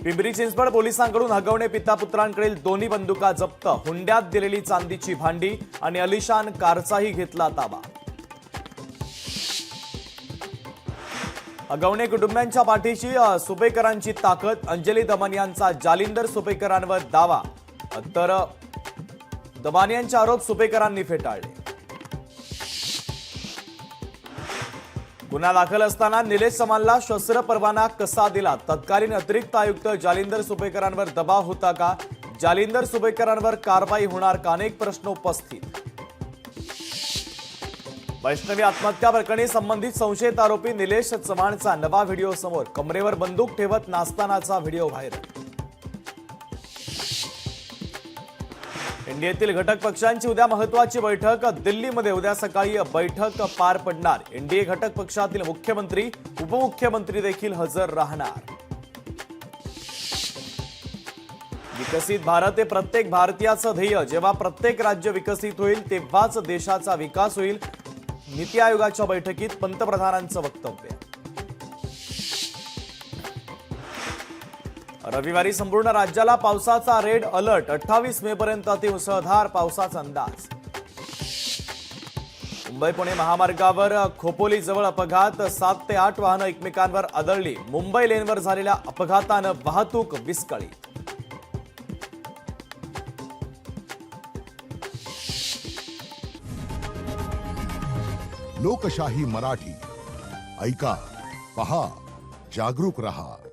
पिंपरी चिंचवड पोलिसांकडून हगवणे पिता-पुत्रांकडील दोन्ही बंदुका जप्त, हुंड्यात दिलेली चांदीची भांडी आणि अलिशान कारचाही घेतला ताबा। हगवणे कुटुंबियांच्या पाठीशी सुपेकरांची ताकद, अंजली दमानियांचा जालिंदर सुपेकरांवर दावा, तर दमानियांचे आरोप सुपेकरांनी फेटाळले। गुन्हा दाखल असताना निलेश समानला शस्त्र परवाना कसा दिला? तत्कालीन अतिरिक्त आयुक्त जालिंदर सुपेकरांवर दबाव होता का? जालिंदर सुपेकरांवर कारवाई होणार का? अनेक प्रश्न उपस्थित। वैष्णवी आत्महत्या प्रकरणी संबंधित संशयित आरोपी निलेश चव्हाणचा नवा व्हिडिओ समोर, कमरेवर बंदूक ठेवत नाचतानाचा व्हिडिओ व्हायरल। एनडीएतील घटक पक्षांची उद्या महत्त्वाची बैठक, दिल्लीमध्ये उद्या सकाळी बैठक पार पडणार। एनडीए घटक पक्षातील मुख्यमंत्री, उपमुख्यमंत्री देखील हजर राहणार। विकसित भारत हे प्रत्येक भारतीयाचं ध्येय, जेव्हा प्रत्येक राज्य विकसित होईल तेव्हाच देशाचा विकास होईल। नीती आयोगाच्या बैठकीत पंतप्रधानांचं वक्तव्य। रविवारी संपूर्ण राज्याला पावसाचा रेड अलर्ट, 28 मे पर्यंत अतिमुसळधार पावसाचा अंदाज। मुंबई-पुणे महामार्गावर खोपोलीजवळ अपघात, 7 ते 8 वाहनं एकमेकांवर आदळली। मुंबई लेनवर झालेल्या अपघातानं वाहतूक विस्कळीत। लोकशाही मराठी, ऐका, पहा, जागरूक रहा।